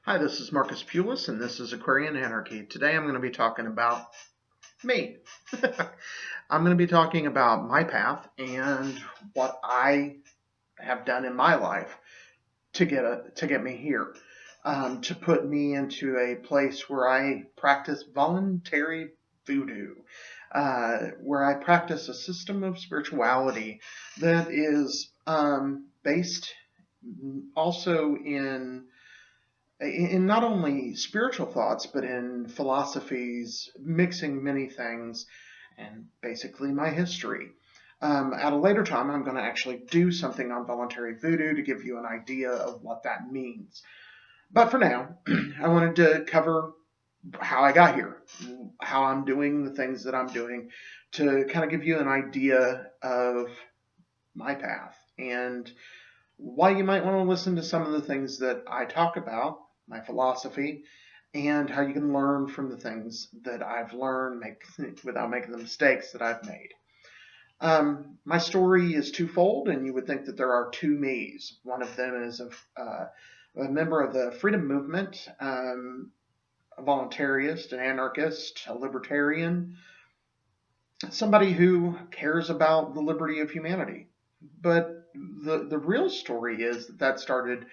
Hi, this is Marcus Pulis, and this is Aquarian Anarchy. Today I'm going to be talking about me. I'm going to be talking about my path and what I have done in my life to get me here, to put me into a place where I practice voluntary voodoo, where I practice a system of spirituality that is based also in not only spiritual thoughts, but in philosophies, mixing many things, and basically my history. At a later time, I'm going to actually do something on voluntary voodoo to give you an idea of what that means. But for now, I wanted to cover how I got here, how I'm doing the things that I'm doing, to kind of give you an idea of my path and why you might want to listen to some of the things that I talk about, my philosophy, and how you can learn from the things that I've learned without making the mistakes that I've made. My story is twofold, and you would think that there are two me's. One of them is a member of the freedom movement, a voluntarist, an anarchist, a libertarian, somebody who cares about the liberty of humanity. But the real story is that started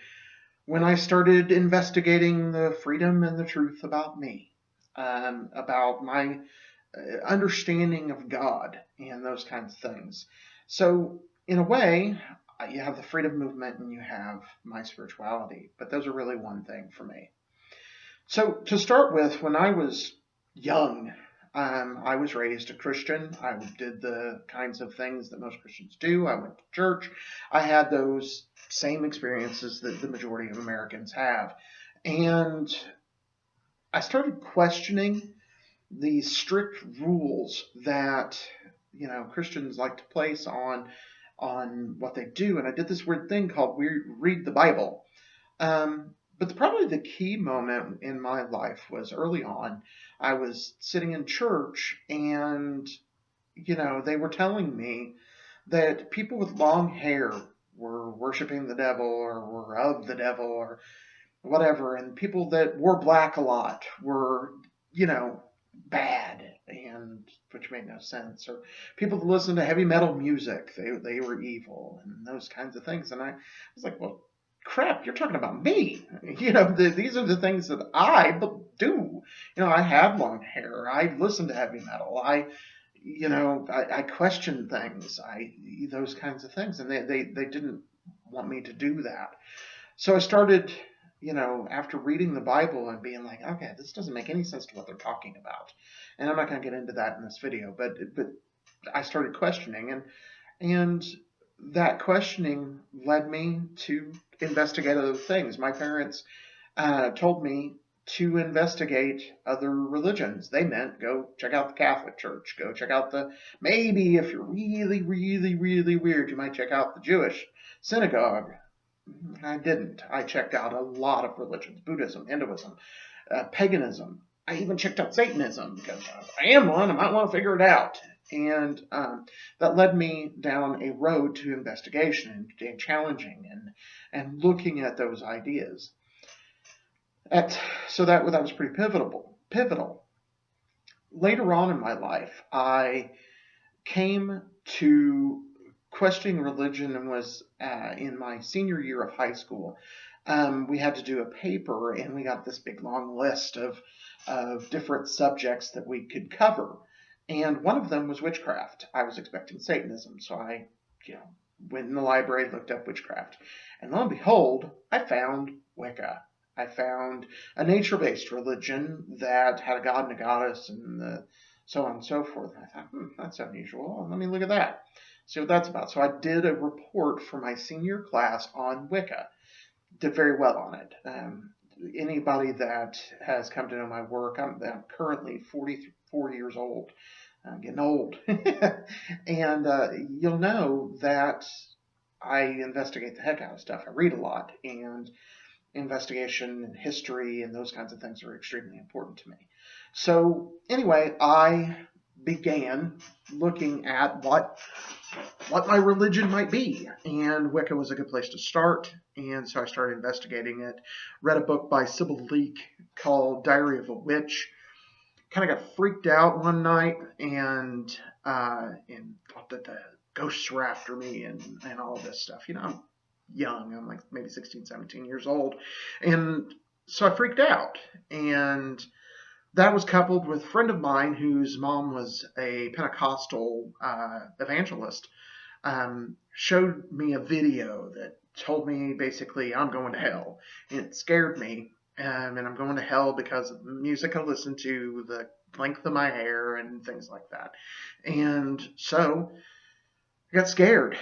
when I started investigating the freedom and the truth about me, about my understanding of God and those kinds of things. So in a way, you have the freedom movement and you have my spirituality, but those are really one thing for me. So to start with, when I was young, I was raised a Christian. I did the kinds of things that most Christians do. I went to church. I had those same experiences that the majority of Americans have. And I started questioning the strict rules that, Christians like to place on what they do. And I did this weird thing called read the Bible. But probably the key moment in my life was early on. I was sitting in church and, they were telling me that people with long hair were worshiping the devil or were of the devil or whatever. And people that wore black a lot were, bad, and which made no sense. Or people that listened to heavy metal music, they were evil, and those kinds of things. And I was like, well, crap, you're talking about me. These are the things that I do. I have long hair. I listen to heavy metal. I question things. Those kinds of things. And they didn't want me to do that. So I started, after reading the Bible and being like, okay, this doesn't make any sense to what they're talking about. And I'm not going to get into that in this video, but I started questioning, and that questioning led me to investigate other things. My parents told me to investigate other religions. They meant go check out the Catholic Church, go check out maybe if you're really, really, really weird, you might check out the Jewish synagogue. I didn't. I checked out a lot of religions: Buddhism, Hinduism, paganism. I even checked out Satanism because I am one. I might want to figure it out. And that led me down a road to investigation and challenging and looking at those ideas. So that was pretty pivotal. Later on in my life, I came to questioning religion and was in my senior year of high school. We had to do a paper, and we got this big long list of different subjects that we could cover. And one of them was witchcraft. I was expecting Satanism, so I, went in the library, looked up witchcraft. And lo and behold, I found Wicca. I found a nature-based religion that had a god and a goddess and so on and so forth. And I thought, that's unusual. Let me look at that, see what that's about. So I did a report for my senior class on Wicca. Did very well on it. Anybody that has come to know my work, I'm currently 44 years old. I'm getting old. And you'll know that I investigate the heck out of stuff. I read a lot, and investigation and history and those kinds of things are extremely important to me. So anyway, I began looking at what my religion might be, and Wicca was a good place to start. And so I started investigating it. Read a book by Sybil Leek called Diary of a Witch. Kind of got freaked out one night and thought that the ghosts were after me and all this stuff. I'm young. I'm like maybe 16, 17 years old. And so I freaked out. And that was coupled with a friend of mine whose mom was a Pentecostal evangelist, showed me a video that told me basically I'm going to hell. And it scared me. And I'm going to hell because of the music I listen to, the length of my hair, and things like that. And so I got scared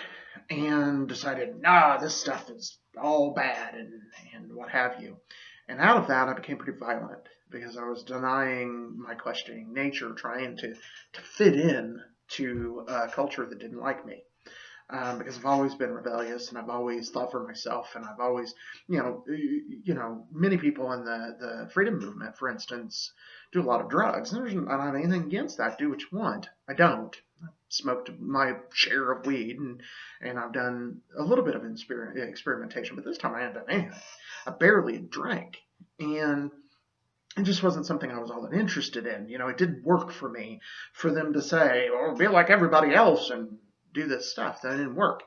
and decided, nah, this stuff is all bad and what have you. And out of that, I became pretty violent because I was denying my questioning nature, trying to fit in to a culture that didn't like me. Because I've always been rebellious and I've always thought for myself, and I've always, many people in the freedom movement, for instance, do a lot of drugs. And I don't have anything against that. Do what you want. I don't. I've smoked my share of weed and I've done a little bit of experimentation, but this time I hadn't done anything. I barely drank. And it just wasn't something I was all that interested in. It didn't work for me for them to say, oh, be like everybody else and do this stuff. That didn't work.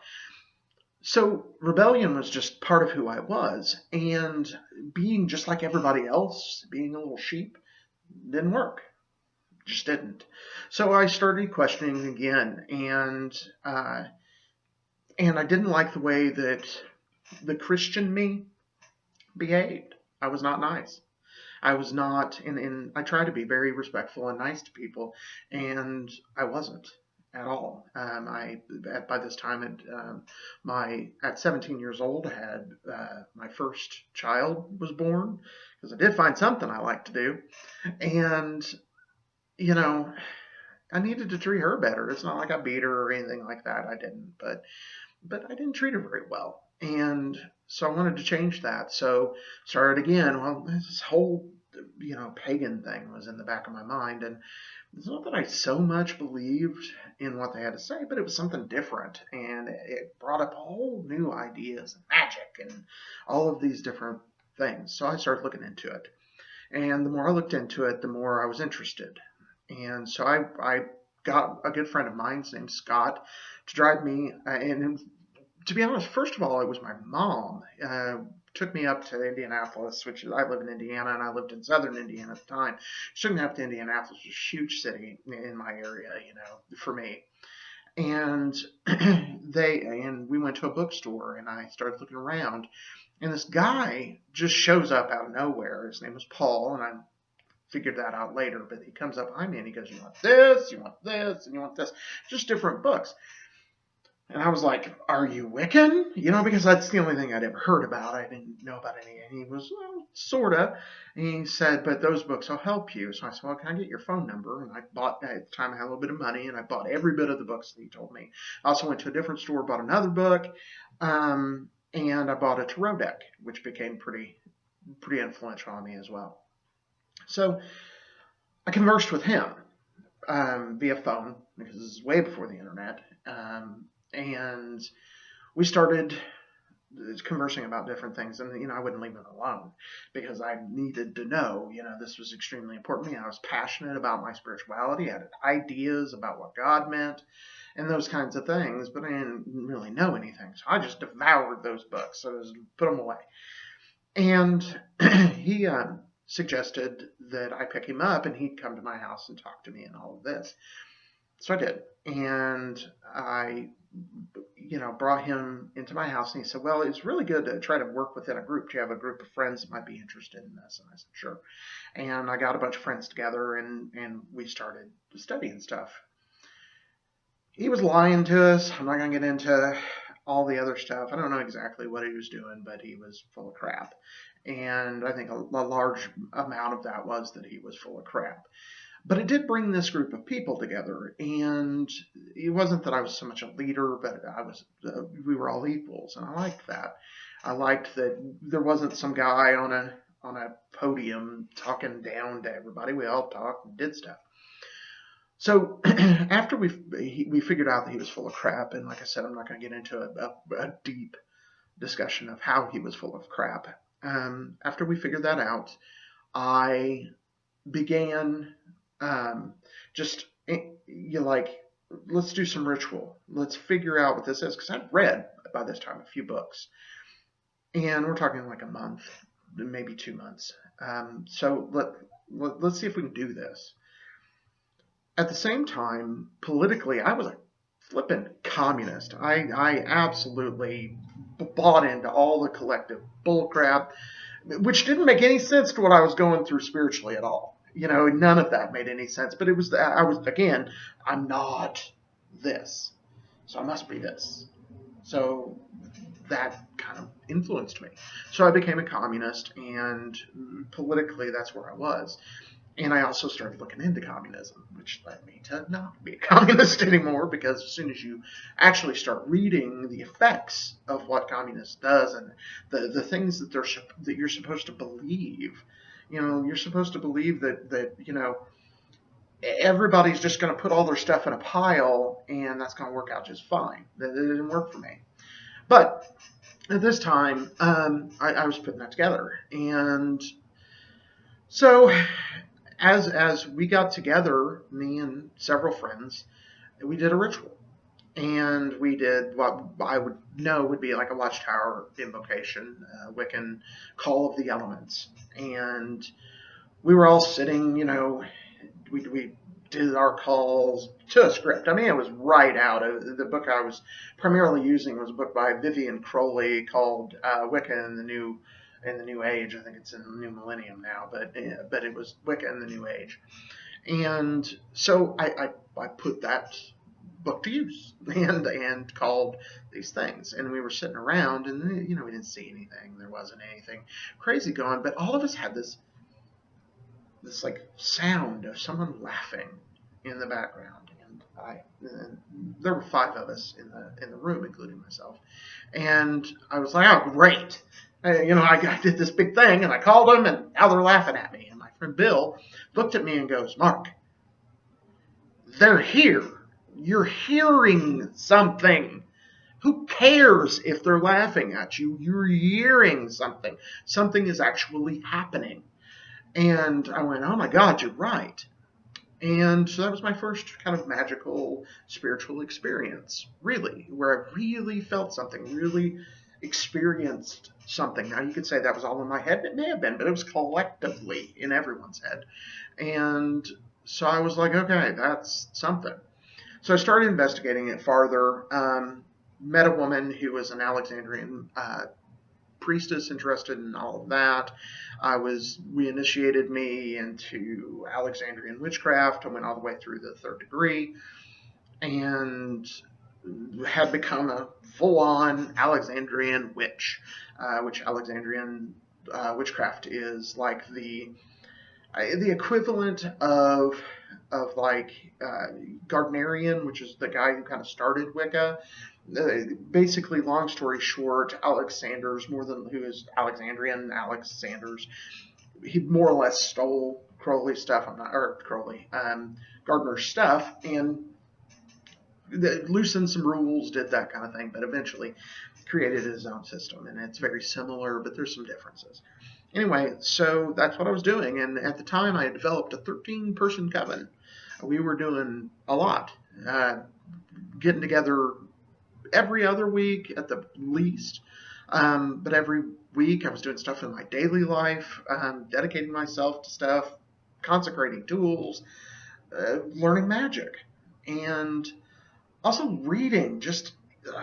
So rebellion was just part of who I was, and being just like everybody else, being a little sheep, didn't work. Just didn't. So I started questioning again, and I didn't like the way that the Christian me behaved. I was not nice. I was not, and I tried to be very respectful and nice to people, and I wasn't at all. By this time, at 17 years old, I had my first child was born, because I did find something I like to do, and I needed to treat her better. It's not like I beat her or anything like that. I didn't, but I didn't treat her very well, and so I wanted to change that. So started again. Well, this whole pagan thing was in the back of my mind, and it's not that I so much believed in what they had to say, but it was something different, and it brought up whole new ideas and magic and all of these different things. So I started looking into it, and the more I looked into it, the more I was interested. And so I got a good friend of mine named Scott to drive me, and to be honest, first of all, it was my mom. Took me up to Indianapolis, which I live in Indiana, and I lived in southern Indiana at the time. She took me up to Indianapolis, which is a huge city in my area, for me. And we went to a bookstore, and I started looking around, and this guy just shows up out of nowhere. His name was Paul, and I figured that out later, but he comes up behind me and he goes, you want this, and you want this, just different books. And I was like, are you Wiccan? Because that's the only thing I'd ever heard about. I didn't know about any. And he was, well, sort of. And he said, but those books will help you. So I said, well, can I get your phone number? And I bought, at the time I had a little bit of money, and I bought every bit of the books that he told me. I also went to a different store, bought another book, and I bought a tarot deck, which became pretty influential on me as well. So I conversed with him via phone, because this is way before the internet. And we started conversing about different things, and I wouldn't leave him alone because I needed to know, this was extremely important to me. I was passionate about my spirituality. I had ideas about what God meant and those kinds of things, but I didn't really know anything. So I just devoured those books. So I just put them away. And he suggested that I pick him up and he'd come to my house and talk to me and all of this. So I did, and I brought him into my house, and he said, well, it's really good to try to work within a group. Do you have a group of friends that might be interested in this? And I said, sure. And I got a bunch of friends together, and we started studying stuff. He was lying to us. I'm not going to get into all the other stuff. I don't know exactly what he was doing, but he was full of crap. And I think a large amount of that was that he was full of crap. But it did bring this group of people together, and it wasn't that I was so much a leader, but we were all equals, and I liked that. I liked that there wasn't some guy on a podium talking down to everybody. We all talked and did stuff. So after we figured out that he was full of crap, and like I said, I'm not going to get into a deep discussion of how he was full of crap. After we figured that out, I began just like, let's do some ritual. Let's figure out what this is, because I'd read by this time a few books, and we're talking like a month, maybe 2 months. So let's see if we can do this. At the same time, politically, I was a flippin' communist. I absolutely bought into all the collective bullcrap, which didn't make any sense to what I was going through spiritually at all. None of that made any sense. But it was, I was, again, I'm not this, so I must be this. So that kind of influenced me. So I became a communist, and politically, that's where I was. And I also started looking into communism, which led me to not be a communist anymore, because as soon as you actually start reading the effects of what communism does, and the things that you're supposed to believe, you're supposed to believe that everybody's just going to put all their stuff in a pile, and that's going to work out just fine. That didn't work for me. But at this time, I was putting that together, and so as we got together, me and several friends, we did a ritual. And we did what I would know would be like a watchtower invocation, Wiccan call of the elements. And we were all sitting, we did our calls to a script. I mean, it was right out of the book I was primarily using was a book by Vivian Crowley called Wicca in the New Age. I think it's in the New Millennium now, but it was Wicca in the New Age. And so I put that book to use and called these things. And we were sitting around, and we didn't see anything. There wasn't anything crazy going, but all of us had this like sound of someone laughing in the background. And there were 5 of us in the room, including myself. And I was like, oh, great. I did this big thing, and I called them, and now they're laughing at me. And my friend Bill looked at me and goes, Mark, they're here. You're hearing something. Who cares if they're laughing at you? You're hearing something. Something is actually happening. And I went, oh my God, you're right. And so that was my first kind of magical spiritual experience, really, where I really felt something, really experienced something. Now, you could say that was all in my head. It may have been, but it was collectively in everyone's head. And so I was like, okay, that's something. So I started investigating it farther. Met a woman who was an Alexandrian priestess, interested in all of that. We initiated me into Alexandrian witchcraft. I went all the way through the 3rd degree and had become a full-on Alexandrian witch, which Alexandrian witchcraft is like the equivalent of like Gardnerian, which is the guy who kind of started Wicca. Basically, long story short, Alex Sanders, who is Alexandrian, Alex Sanders, he more or less stole Crowley's stuff. Gardner's stuff, and loosened some rules, did that kind of thing, but eventually created his own system, and it's very similar, but there's some differences. Anyway, so that's what I was doing, and at the time I had developed a 13-person coven. We were doing a lot, getting together every other week at the least, but every week I was doing stuff in my daily life, dedicating myself to stuff, consecrating tools, learning magic, and also reading. Just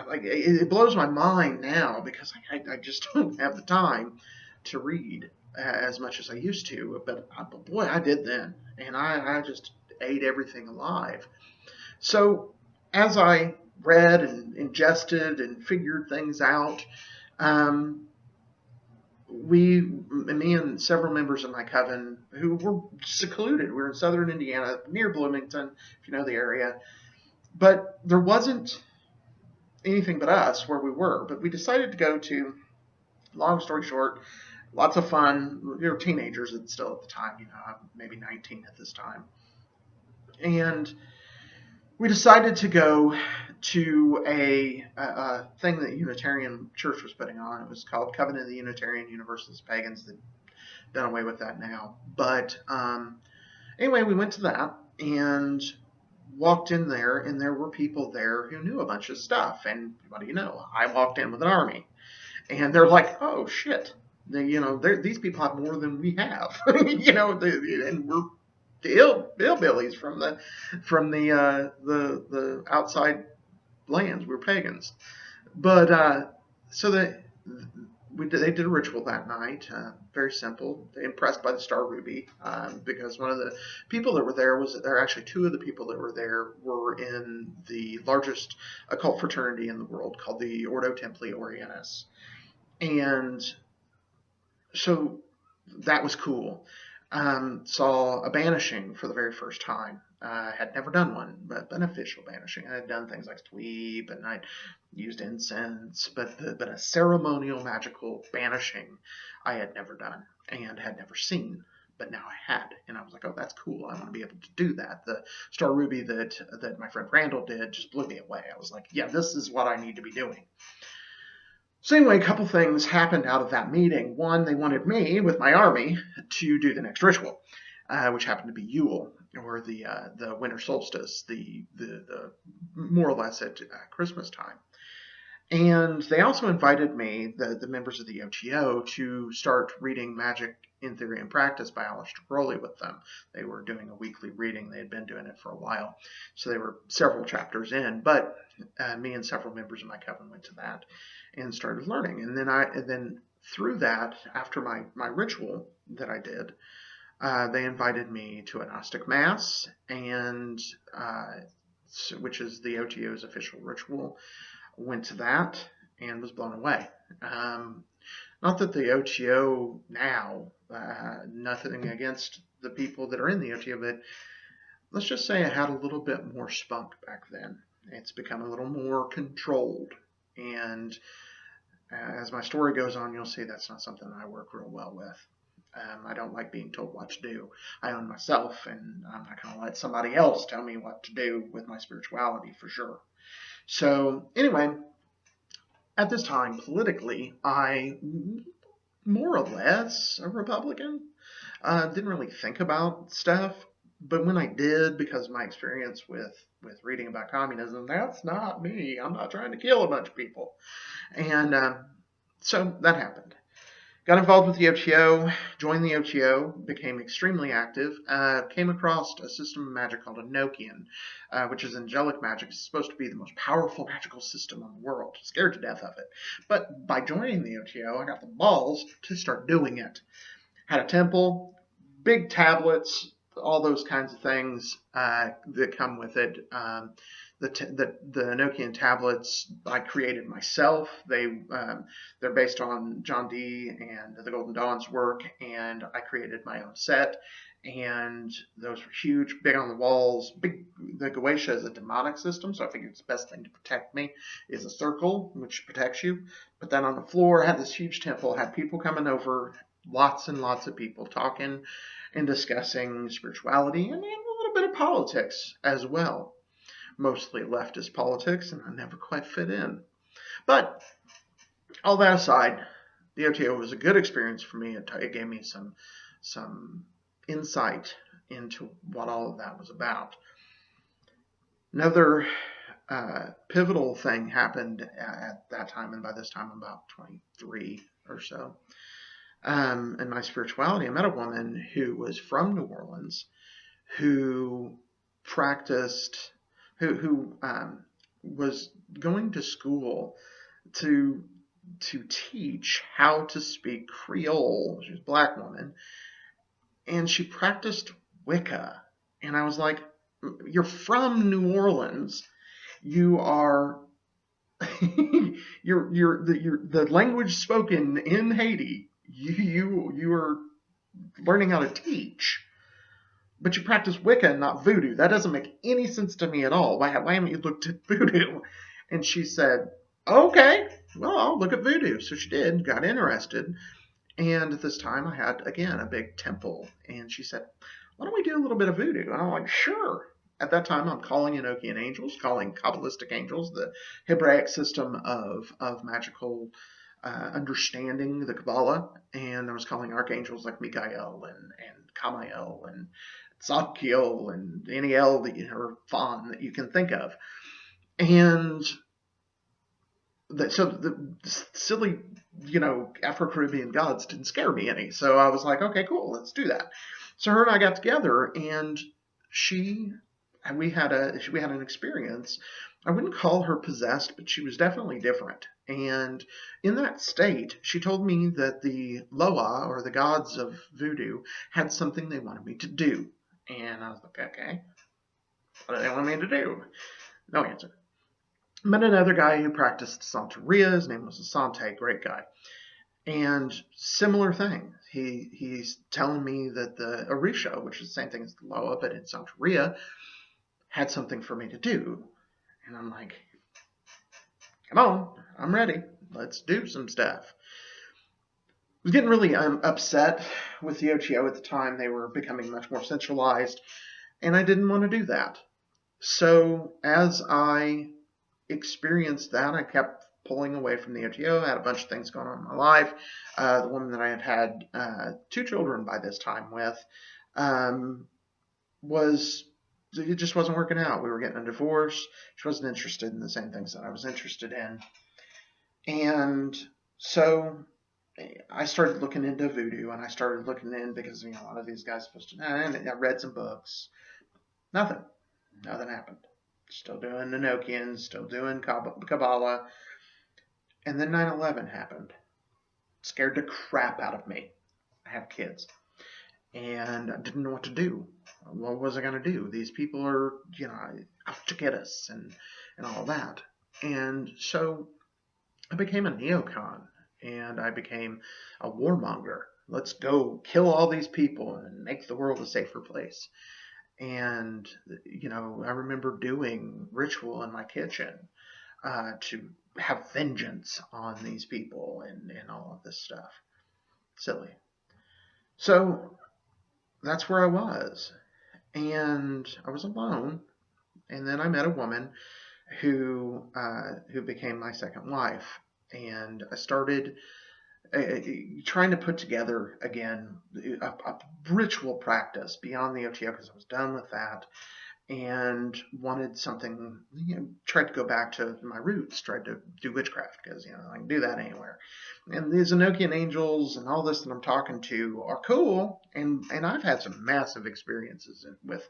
like it blows my mind now, because I just don't have the time to read as much as I used to, but boy, I did then, and I just ate everything alive. So as I read and ingested and figured things out, me and several members of my coven who were secluded, we were in southern Indiana near Bloomington, if you know the area, but there wasn't anything but us where we were. But we decided to go to, long story short, lots of fun. We were teenagers still at the time, maybe 19 at this time. And we decided to go to a thing that Unitarian Church was putting on. It was called Covenant of the Unitarian Universalist Pagans. They've done away with that now. But anyway, we went to that and walked in there, and there were people there who knew a bunch of stuff. And what do you know? I walked in with an army, and they're like, "Oh shit!" These people have more than we have. And we're hillbillies from the outside lands. We're pagans, but so they did a ritual that night. Very simple. Impressed by the star ruby, because one of the people that were there actually two of the people that were there were in the largest occult fraternity in the world called the Ordo Templi Orientis, and so that was cool. Saw a banishing for the very first time. Had never done one, but beneficial banishing. I had done things like sweep and I'd used incense, but a ceremonial magical banishing I had never done and had never seen. But now I had, and I was like, "Oh, that's cool. I want to be able to do that." The Star Ruby that my friend Randall did just blew me away. I was like, "Yeah, this is what I need to be doing." So anyway, a couple things happened out of that meeting. One, they wanted me with my army to do the next ritual, which happened to be Yule, or the winter solstice, the more or less at Christmas time. And they also invited me, the members of the OTO, to start reading Magic in Theory and Practice by Aleister Crowley with them. They were doing a weekly reading. They had been doing it for a while, so they were several chapters in. But me and several members of my coven went to that and started learning. And then through that, after my ritual that I did, they invited me to a Gnostic Mass, and which is the OTO's official ritual. Went to that and was blown away. Not that the OTO now, nothing against the people that are in the OTO, but let's just say I had a little bit more spunk back then. It's become a little more controlled. And as my story goes on, you'll see that's not something I work real well with. I don't like being told what to do. I own myself, and I'm not going to let somebody else tell me what to do with my spirituality for sure. So anyway, at this time, politically, I more or less a Republican. Didn't really think about stuff, but when I did, because of my experience with reading about communism, that's not me. I'm not trying to kill a bunch of people. And so that happened. Got involved with the OTO, joined the OTO, became extremely active, came across a system of magic called Enochian, which is angelic magic. It's supposed to be the most powerful magical system in the world. Scared to death of it. But by joining the OTO, I got the balls to start doing it. Had a temple, big tablets, all those kinds of things that come with it. The Enochian tablets I created myself. They're based on John Dee and the Golden Dawn's work, and I created my own set. And those were huge, big on the walls. The Goetia is a demonic system, so I figured the best thing to protect me is a circle, which protects you. But then on the floor, I had this huge temple, had people coming over, lots and lots of people talking and discussing spirituality and a little bit of politics as well. Mostly leftist politics, and I never quite fit in. But all that aside, the OTO was a good experience for me. It gave me some insight into what all of that was about. Another pivotal thing happened at that time, and by this time I'm about 23 or so. In my spirituality, I met a woman who was from New Orleans, who practiced, who was going to school to teach how to speak Creole. She was a black woman, and she practiced Wicca. And I was like, "You're from New Orleans. You are." you're the language spoken in Haiti. You are learning how to teach, but you practice Wicca and not voodoo. That doesn't make any sense to me at all. Why haven't you looked at voodoo? And she said, "Okay, well, I'll look at voodoo." So she did, got interested. And at this time, I had, again, a big temple. And she said, "Why don't we do a little bit of voodoo?" And I'm like, "Sure." At that time, I'm calling Enochian angels, calling Kabbalistic angels, the Hebraic system of magical understanding, the Kabbalah, and I was calling archangels like Michael and Kamael and Zadkiel and any El that or Fan that you can think of. And so the silly, Afro-Caribbean gods didn't scare me any. So I was like, okay, cool, let's do that. So her and I got together, and we had an experience. I wouldn't call her possessed, but she was definitely different. And in that state, she told me that the Loa, or the gods of voodoo, had something they wanted me to do. And I was like, okay, what do they want me to do? No answer. Met another guy who practiced Santeria. His name was Asante, great guy. And similar thing. He's telling me that the Orisha, which is the same thing as the Loa, but in Santeria, had something for me to do. And I'm like, come on, I'm ready. Let's do some stuff. I was getting really upset with the OTO at the time. They were becoming much more centralized, and I didn't want to do that. So as I experienced that, I kept pulling away from the OTO. I had a bunch of things going on in my life. The woman that I had 2 children by this time with it just wasn't working out. We were getting a divorce. She wasn't interested in the same things that I was interested in. And so I started looking into voodoo, and I started looking in because, a lot of these guys are supposed to, and I read some books. Nothing happened. Still doing Enochians, still doing Kabbalah. And then 9/11 happened. Scared the crap out of me. I have kids. And I didn't know what to do. What was I going to do? These people are, out to get us and all that. And so I became a neocon, and I became a warmonger. Let's go kill all these people and make the world a safer place. And, I remember doing ritual in my kitchen to have vengeance on these people and all of this stuff. Silly. So that's where I was. And I was alone. And then I met a woman who became my second wife. And I started trying to put together, again, a ritual practice beyond the OTO, because I was done with that and wanted something, tried to go back to my roots, tried to do witchcraft because, I can do that anywhere. And these Enochian angels and all this that I'm talking to are cool, and I've had some massive experiences with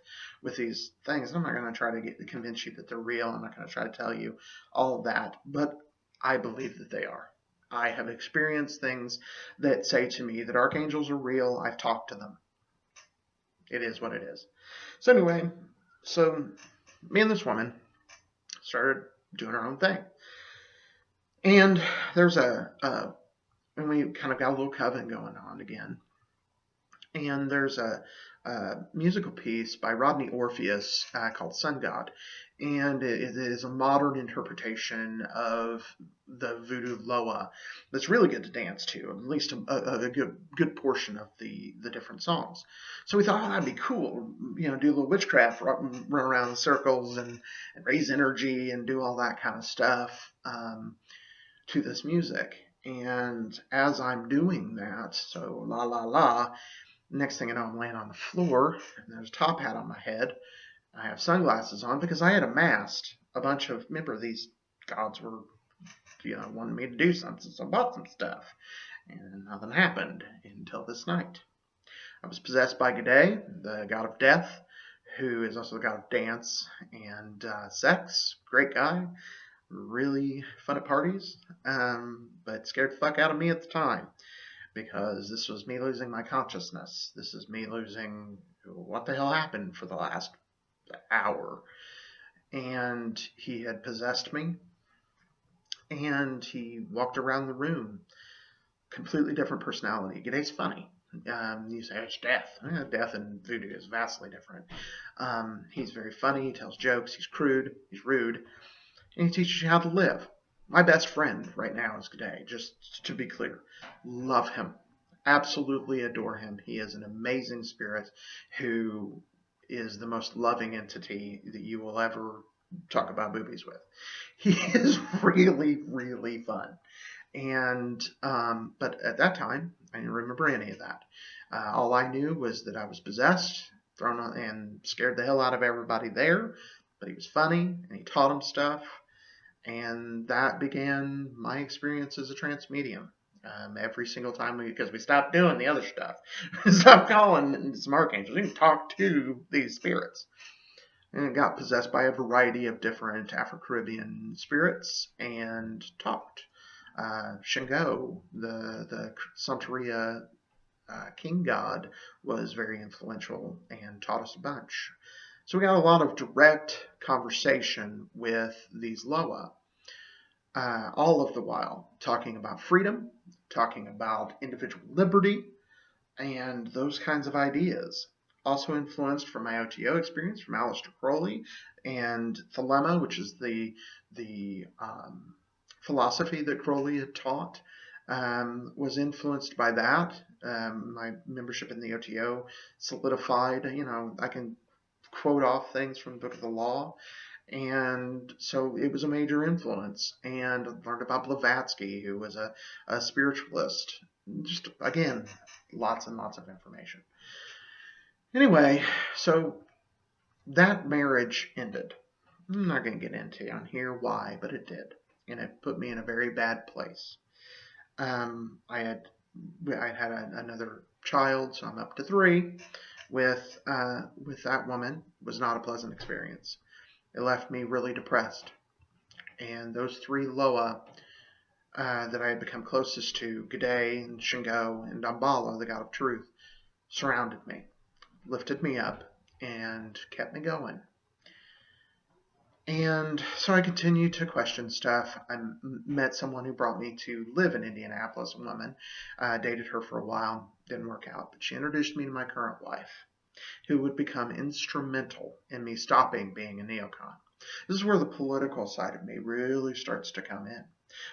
these things. I'm not going to try to convince you that they're real. I'm not going to try to tell you all of that, but I believe that they are. I have experienced things that say to me that archangels are real. I've talked to them. It is what it is. So anyway, me and this woman started doing our own thing. And there's and we kind of got a little coven going on again. And there's a musical piece by Rodney Orpheus called Sun God. And it is a modern interpretation of the voodoo Loa that's really good to dance to, at least a good portion of the different songs. So we thought, that'd be cool, do a little witchcraft, run around in circles and raise energy and do all that kind of stuff to this music. And as I'm doing that, so la la la, next thing I know, I'm laying on the floor, and there's a top hat on my head. I have sunglasses on because I had amassed a bunch of, remember, these gods were, wanting me to do something, so I bought some stuff. And nothing happened until this night. I was possessed by G'day, the god of death, who is also the god of dance and sex. Great guy. Really fun at parties, but scared the fuck out of me at the time. Because this was me losing my consciousness. This is me losing what the hell happened for the last hour. And he had possessed me. And he walked around the room. Completely different personality. G'day's funny. You say, it's death. Death in voodoo is vastly different. He's very funny. He tells jokes. He's crude. He's rude. And he teaches you how to live. My best friend right now is G'day, just to be clear. Love him. Absolutely adore him. He is an amazing spirit who is the most loving entity that you will ever talk about movies with. He is really, really fun. And but at that time, I didn't remember any of that. All I knew was that I was possessed, thrown on, and scared the hell out of everybody there. But he was funny, and he taught them stuff, and that began my experience as a trance medium. Every single time because we stopped doing the other stuff, we stopped calling some archangels. We didn't talk to these spirits, and it got possessed by a variety of different Afro-Caribbean spirits and talked. Shingo, the Santeria king god, was very influential and taught us a bunch. So we got a lot of direct conversation with these Loa, all of the while talking about freedom, talking about individual liberty, and those kinds of ideas. Also influenced from my OTO experience from Aleister Crowley and Thelema, which is the philosophy that Crowley had taught, was influenced by that. My membership in the OTO solidified. I can quote off things from the Book of the Law, and so it was a major influence. And learned about Blavatsky, who was a spiritualist. Just again, lots and lots of information. Anyway, so that marriage ended. I'm not going to get into on here why, but it did, and it put me in a very bad place. I had another child, so I'm up to 3 with that woman. It was not a pleasant experience. It left me really depressed, and those 3 Loa that I had become closest to, G'day and Shingo and Damballa, the god of truth, surrounded me, lifted me up, and kept me going. And so I continued to question stuff. I met someone who brought me to live in Indianapolis, a woman. Dated her for a while, didn't work out, but she introduced me to my current wife, who would become instrumental in me stopping being a neocon. This is where the political side of me really starts to come in.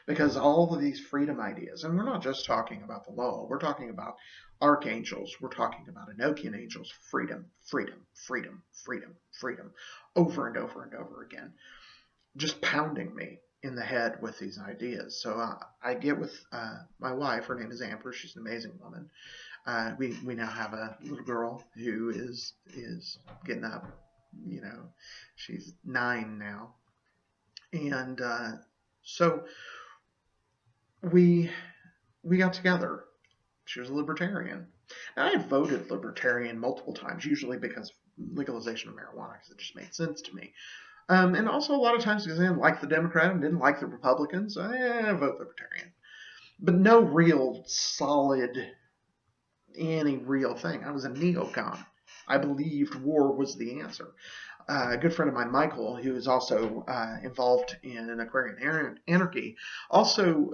Because all of these freedom ideas, and we're not just talking about the law, we're talking about archangels, we're talking about Enochian angels, freedom, freedom, freedom, freedom, freedom, over and over and over again, just pounding me in the head with these ideas. So I get with my wife. Her name is Amber. She's an amazing woman. We now have a little girl who is getting up. She's 9 now, and so we got together. She was a libertarian. Now, I had voted libertarian multiple times, usually because of legalization of marijuana, because it just made sense to me. And also a lot of times because I didn't like the Democrat and didn't like the Republicans. I vote libertarian. But no real solid, any real thing. I was a neocon. I believed war was the answer. A good friend of mine, Michael, who is also involved in an Aquarian Anarchy, also,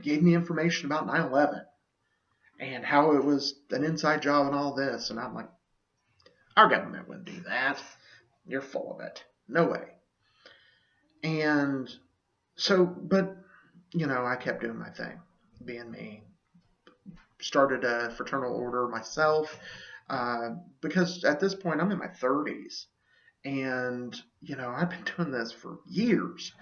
gave me information about 9/11 and how it was an inside job and all this. And I'm like, our government wouldn't do that. You're full of it. No way. And so, but, I kept doing my thing, being me. Started a fraternal order myself, because at this point I'm in my 30s. And, I've been doing this for years.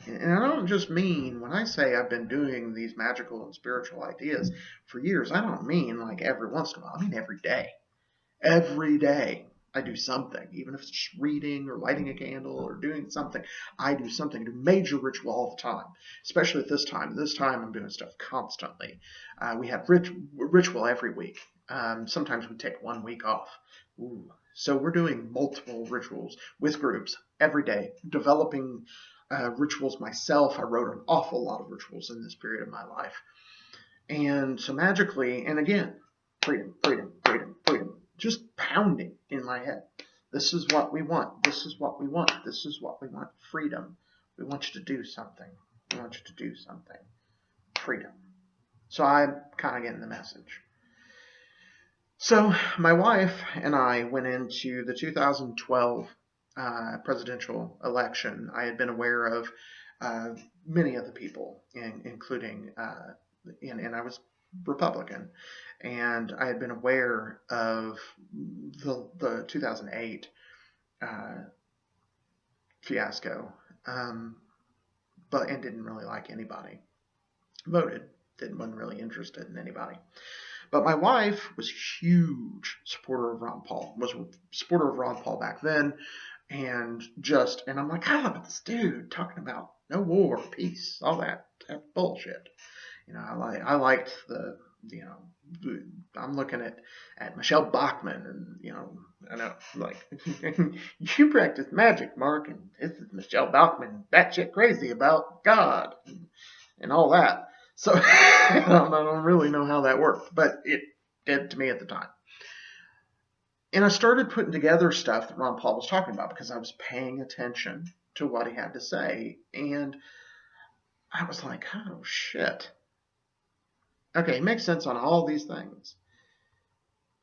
And I don't just mean, when I say I've been doing these magical and spiritual ideas for years, I don't mean like every once in a while. I mean every day. Every day I do something, even if it's just reading or lighting a candle or doing something. I do something, do major ritual all the time, especially at this time. This time I'm doing stuff constantly. We have ritual every week. Sometimes we take 1 week off. Ooh. So we're doing multiple rituals with groups every day, developing rituals myself. I wrote an awful lot of rituals in this period of my life. And so magically, and again, freedom, freedom, freedom, freedom, just pounding in my head. This is what we want. This is what we want. This is what we want. Freedom. We want you to do something. We want you to do something. Freedom. So I'm kind of getting the message. So my wife and I went into the 2012 presidential election. I had been aware of many of the people, including, and I was Republican. and I had been aware of the 2008 uh, fiasco, and didn't really like anybody. Voted, wasn't really interested in anybody. But my wife was a huge supporter of Ron Paul, was a supporter of Ron Paul back then, and I'm like, I love this dude talking about no war, peace, all that bullshit. I liked I'm looking at Michelle Bachmann, and I know, like, you practice magic, Mark, and this is Michelle Bachmann, batshit crazy about God and all that. So I don't really know how that worked, but it did to me at the time. And I started putting together stuff that Ron Paul was talking about because I was paying attention to what he had to say. And I was like, oh, shit. Okay, it makes sense on all these things.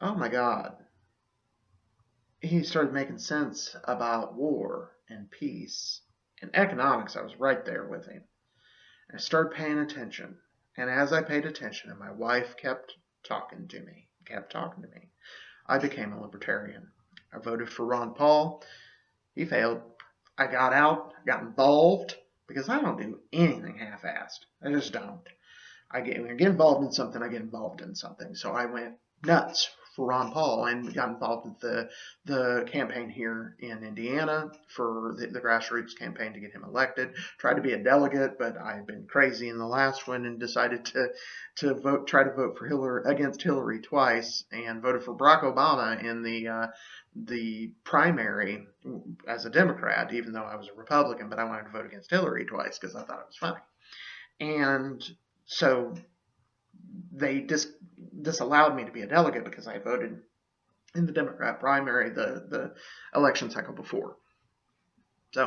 Oh, my God. He started making sense about war and peace and economics. I was right there with him. I started paying attention. And as I paid attention, and my wife kept talking to me, I became a libertarian. I voted for Ron Paul. He failed. I got out, got involved, because I don't do anything half-assed. I just don't. When I get involved in something, I get involved in something. So I went nuts for Ron Paul and got involved with the campaign here in Indiana for the grassroots campaign to get him elected. Tried to be a delegate, but I had been crazy in the last one and decided to try to vote for against Hillary twice, and voted for Barack Obama in the primary as a Democrat, even though I was a Republican, but I wanted to vote against Hillary twice because I thought it was funny. And so they disallowed me to be a delegate because I voted in the Democrat primary the election cycle before. So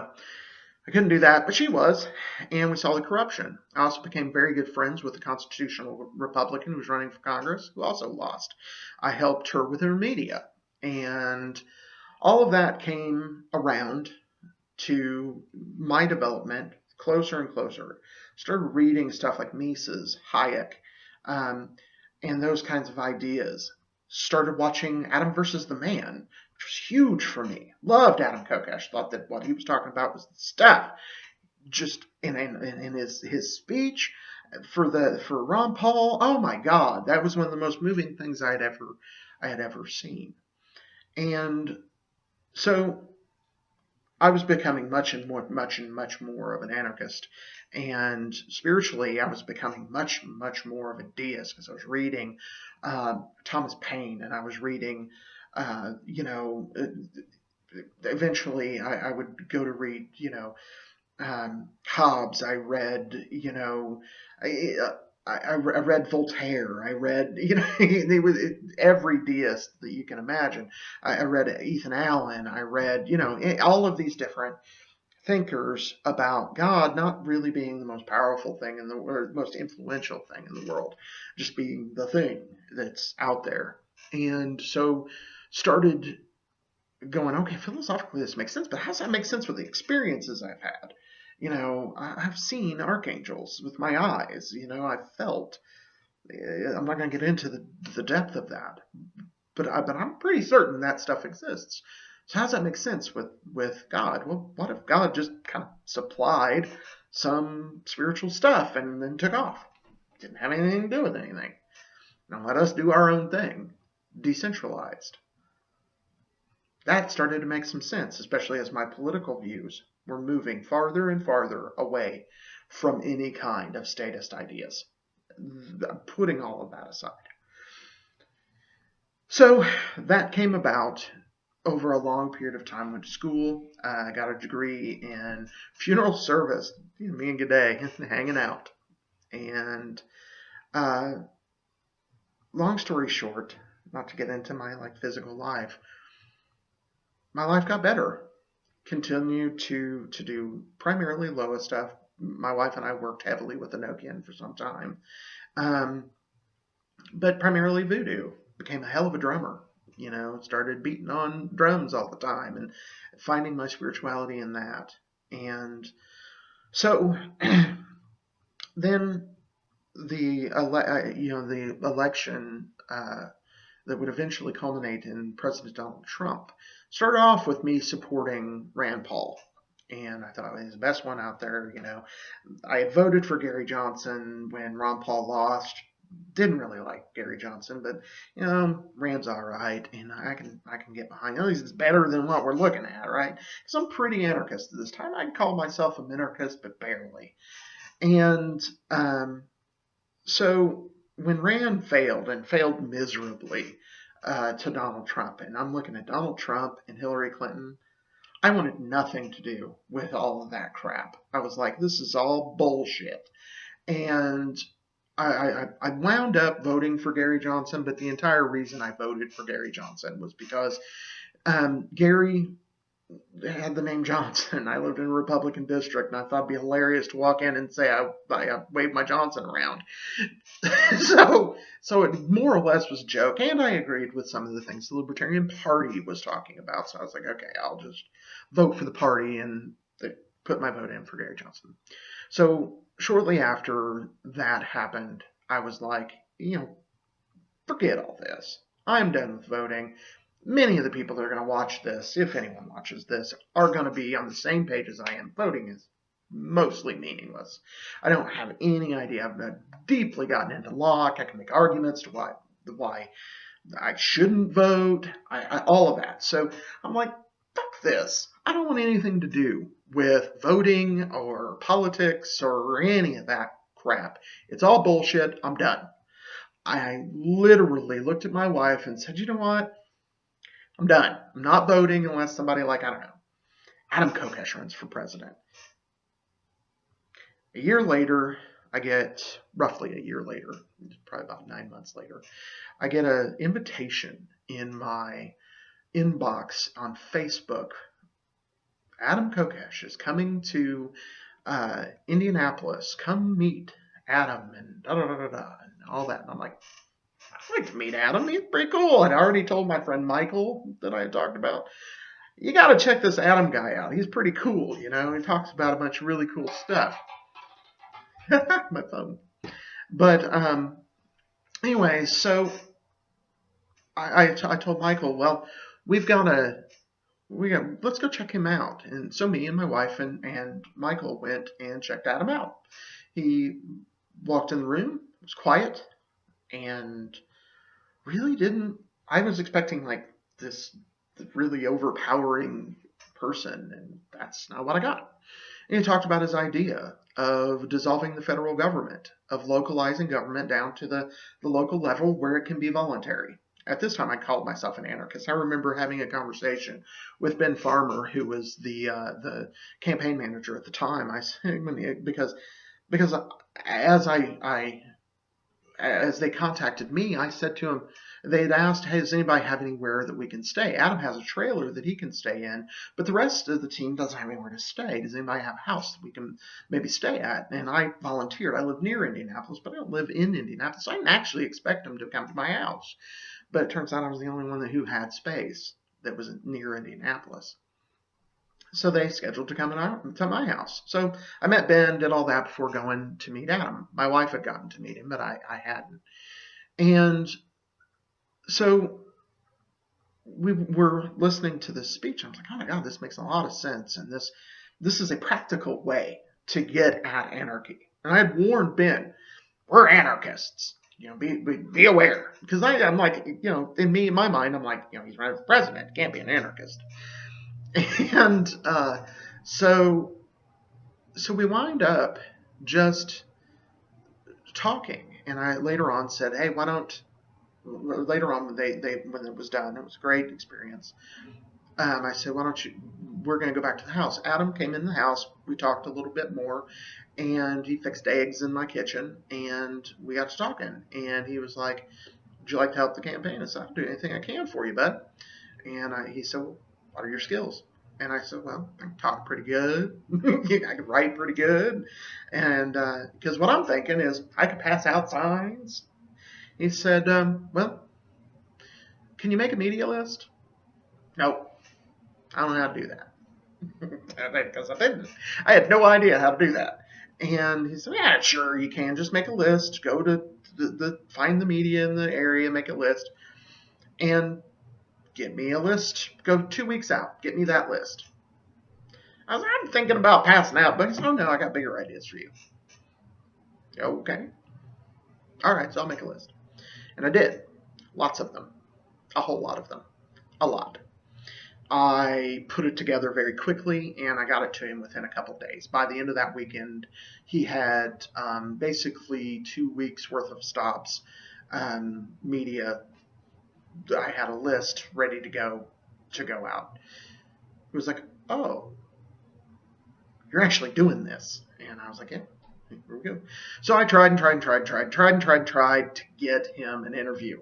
I couldn't do that, but she was, and we saw the corruption. I also became very good friends with the constitutional Republican who was running for Congress, who also lost. I helped her with her media, and all of that came around to my development closer and closer. Started reading stuff like Mises, Hayek, and those kinds of ideas. Started watching Adam versus the Man, which was huge for me. Loved Adam Kokesh. Thought that what he was talking about was the stuff. Just in his speech for Ron Paul, oh my God, that was one of the most moving things I had ever seen. And so I was becoming much and much more of an anarchist, and spiritually I was becoming much more of a deist because I was reading Thomas Paine, and I was reading, eventually I would go to read, Hobbes. I read, I read Voltaire. I read, every deist that you can imagine. I read Ethan Allen. I read, all of these different thinkers about God not really being the most powerful thing or most influential thing in the world, just being the thing that's out there. And so started going, okay, philosophically this makes sense, but how does that make sense with the experiences I've had? I've seen archangels with my eyes. I've felt. I'm not going to get into the depth of that, but I'm pretty certain that stuff exists. So how does that make sense with God? Well, what if God just kind of supplied some spiritual stuff and then took off? Didn't have anything to do with anything. Now let us do our own thing, decentralized. That started to make some sense, especially as my political views were moving farther and farther away from any kind of statist ideas. Putting all of that aside. So that came about over a long period of time. Went to school, got a degree in funeral service, me and G'day, hanging out. And long story short, not to get into my physical life, my life got better. Continued to do primarily Loa stuff. My wife and I worked heavily with Enochian for some time. But primarily voodoo. Became a hell of a drummer. Started beating on drums all the time and finding my spirituality in that. And so then the election that would eventually culminate in President Donald Trump started off with me supporting Rand Paul. And I thought he was the best one out there. I had voted for Gary Johnson when Ron Paul lost. Didn't really like Gary Johnson, but Rand's all right, and I can get behind. At least it's better than what we're looking at, right? Because I'm pretty anarchist at this time. I'd call myself a minarchist, but barely. And so when Rand failed and failed miserably to Donald Trump, and I'm looking at Donald Trump and Hillary Clinton, I wanted nothing to do with all of that crap. I was like, this is all bullshit. And I wound up voting for Gary Johnson, but the entire reason I voted for Gary Johnson was because Gary had the name Johnson. I lived in a Republican district, and I thought it'd be hilarious to walk in and say I waved my Johnson around. so it more or less was a joke, and I agreed with some of the things the Libertarian Party was talking about. So I was like, okay, I'll just vote for the party, and put my vote in for Gary Johnson. So shortly after that happened, I was like, forget all this. I'm done with voting. Many of the people that are going to watch this, if anyone watches this, are going to be on the same page as I am. Voting is mostly meaningless. I don't have any idea. I've deeply gotten into law. I can make arguments to why I shouldn't vote, all of that. So I'm like, fuck this. I don't want anything to do with voting or politics or any of that crap. It's all bullshit. I'm done. I literally looked at my wife and said, you know what? I'm done. I'm not voting unless somebody like, I don't know, Adam Kokesh runs for president. Roughly a year later, probably about 9 months later, I get an invitation in my inbox on Facebook. Adam Kokesh is coming to Indianapolis. Come meet Adam and and all that. And I'm like, I'd like to meet Adam. He's pretty cool. I'd already told my friend Michael that I had talked about, you got to check this Adam guy out. He's pretty cool. He talks about a bunch of really cool stuff. My phone. But anyway, so I told Michael, well, let's go check him out. And so me and my wife and Michael went and checked Adam out. He walked in the room, it was quiet, and really I was expecting like this really overpowering person, and that's not what I got. And he talked about his idea of dissolving the federal government, of localizing government down to the local level where it can be voluntary. At this time, I called myself an anarchist. I remember having a conversation with Ben Farmer, who was the campaign manager at the time. I said, because as they contacted me, I said to him, they had asked, hey, does anybody have anywhere that we can stay? Adam has a trailer that he can stay in, but the rest of the team doesn't have anywhere to stay. Does anybody have a house that we can maybe stay at? And I volunteered. I live near Indianapolis, but I don't live in Indianapolis. So I didn't actually expect them to come to my house. But it turns out I was the only one who had space that was near Indianapolis. So they scheduled to come to my house. So I met Ben, did all that before going to meet Adam. My wife had gotten to meet him, but I hadn't. And so we were listening to this speech. I was like, oh my God, this makes a lot of sense. And this is a practical way to get at anarchy. And I had warned Ben, we're anarchists. Be aware. Because I'm like, in my mind, I'm like, he's running for president. He can't be an anarchist. And so we wind up just talking. And I later on said, hey, later on when it was done, it was a great experience. I said, we're going to go back to the house. Adam came in the house. We talked a little bit more, and he fixed eggs in my kitchen, and we got to talking. And he was like, would you like to help the campaign? I said, I'll do anything I can for you, bud. And he said, well, what are your skills? And I said, well, I can talk pretty good. I can write pretty good. And because what I'm thinking is I could pass out signs. He said, well, can you make a media list? No, I don't know how to do that. Because I didn't. I had no idea how to do that. And he said, yeah, sure, you can. Just make a list. Go to find the media in the area, make a list, and get me a list. Go 2 weeks out. Get me that list. I was like, I'm thinking about passing out. But he said, oh, no, I got bigger ideas for you. Okay. All right, so I'll make a list. And I did. Lots of them. A whole lot of them. A lot. I put it together very quickly, and I got it to him within a couple days. By the end of that weekend, he had basically 2 weeks worth of stops, media. I had a list ready to go out. It was like, oh, you're actually doing this. And I was like, yeah, here we go. So I tried to get him an interview.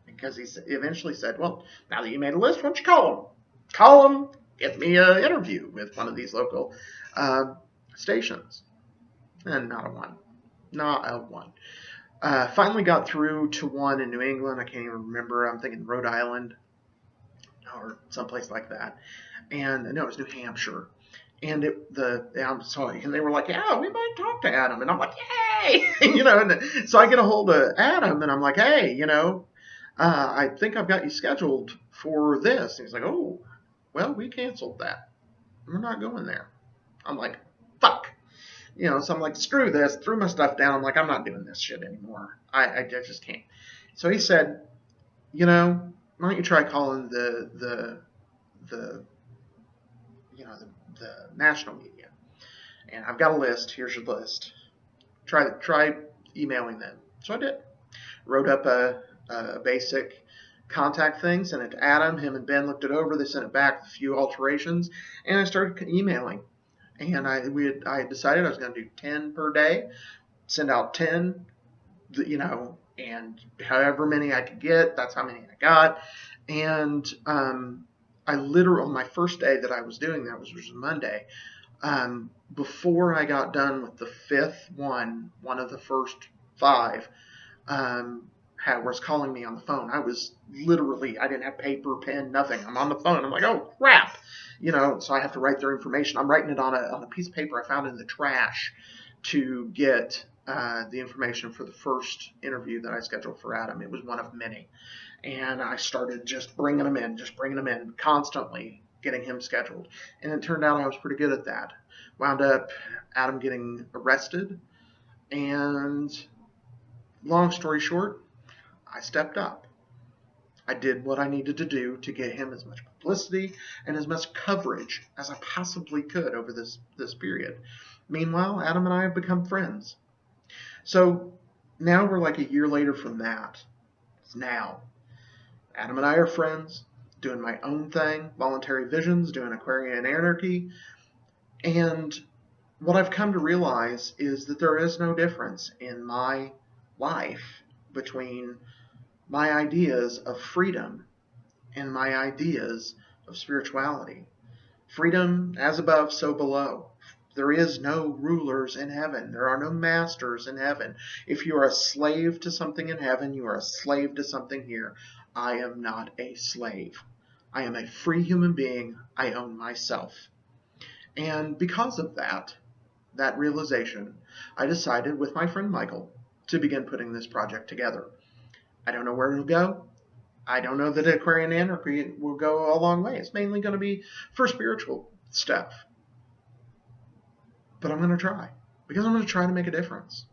Because he eventually said, well, now that you made a list, why don't you call him? Call him, get me an interview with one of these local stations. And not a one. Not a one. Finally got through to one in New England. I can't even remember. I'm thinking Rhode Island or someplace like that. And no, it was New Hampshire. And I'm sorry. And they were like, yeah, we might talk to Adam. And I'm like, yay! And so I get a hold of Adam, and I'm like, hey, I think I've got you scheduled for this. And he's like, oh, well, we canceled that. We're not going there. I'm like, fuck. So I'm like, screw this. Threw my stuff down. I'm like, I'm not doing this shit anymore. I just can't. So he said, why don't you try calling the national media? And I've got a list. Here's your list. Try emailing them. So I did. Wrote up a basic contact thing, sent it to Adam. Him and Ben looked it over. They sent it back with a few alterations, and I started emailing. And I had decided I was going to do 10 per day, send out 10, and however many I could get, that's how many I got. And I literally, on my first day that I was doing that, which was Monday, before I got done with the fifth one of the first 5, was calling me on the phone. I was literally, I didn't have paper, pen, nothing. I'm on the phone. I'm like, oh, crap. So I have to write their information. I'm writing it on a piece of paper I found in the trash to get the information for the first interview that I scheduled for Adam. It was one of many. And I started just bringing them in, constantly getting him scheduled. And it turned out I was pretty good at that. Wound up Adam getting arrested. And long story short, I stepped up. I did what I needed to do to get him as much publicity and as much coverage as I possibly could over this period. Meanwhile, Adam and I have become friends. So now we're like a year later from that. It's now. Adam and I are friends, doing my own thing, Voluntary Visions, doing Aquarian Anarchy. And what I've come to realize is that there is no difference in my life between my ideas of freedom and my ideas of spirituality. Freedom as above, so below. There is no rulers in heaven. There are no masters in heaven. If you are a slave to something in heaven, you are a slave to something here. I am not a slave. I am a free human being. I own myself. And because of that realization, I decided with my friend Michael to begin putting this project together. I don't know where it'll go. I don't know that Aquarian Anarchy will go a long way. It's mainly going to be for spiritual stuff. But I'm going to try. Because I'm going to try to make a difference.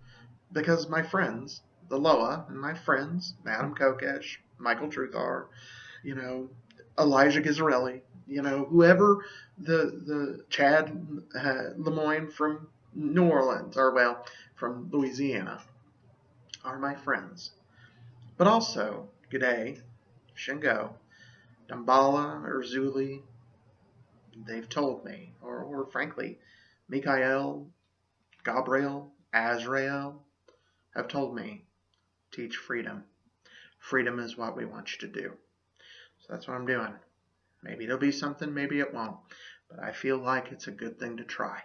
Because my friends, the Loa, and my friends, Adam Kokesh, Michael Truthar, Elijah Ghizzarelli, whoever the Chad Lemoyne from New Orleans, or from Louisiana, are my friends. But also, G'day, Shingo, Dambala, Urzuli, they've told me, or frankly, Mikael, Gabriel, Azrael, have told me, teach freedom. Freedom is what we want you to do. So that's what I'm doing. Maybe it'll be something, maybe it won't. But I feel like it's a good thing to try.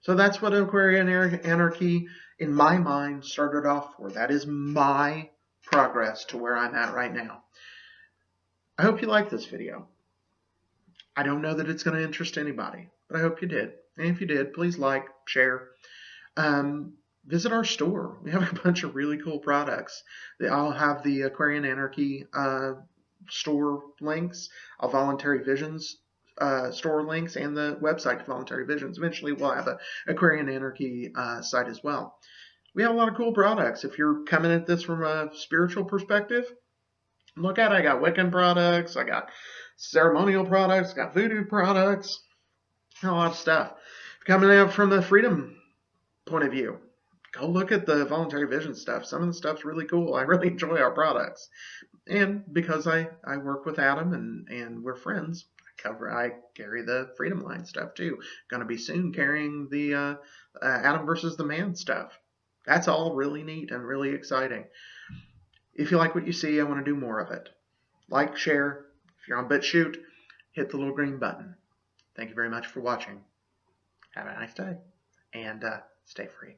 So that's what Aquarian Anarchy, in my mind, started off for. That is my progress to where I'm at right now. I hope you liked this video. I don't know that it's going to interest anybody, but I hope you did. And if you did, please like, share, Visit our store. We have a bunch of really cool products. I'll have the Aquarian Anarchy store links, our Voluntary Visions store links, and the website to Voluntary Visions. Eventually, we'll have a Aquarian Anarchy site as well. We have a lot of cool products. If you're coming at this from a spiritual perspective, look at it. I got Wiccan products, I got ceremonial products, got voodoo products, a lot of stuff. If you're coming out from the freedom point of view, go look at the Voluntary Vision stuff. Some of the stuff's really cool. I really enjoy our products. And because I work with Adam and we're friends, I carry the Freedom Line stuff too. Going to be soon carrying the Adam versus the Man stuff. That's all really neat and really exciting. If you like what you see, I want to do more of it. Like, share. If you're on BitChute, hit the little green button. Thank you very much for watching. Have a nice day, and stay free.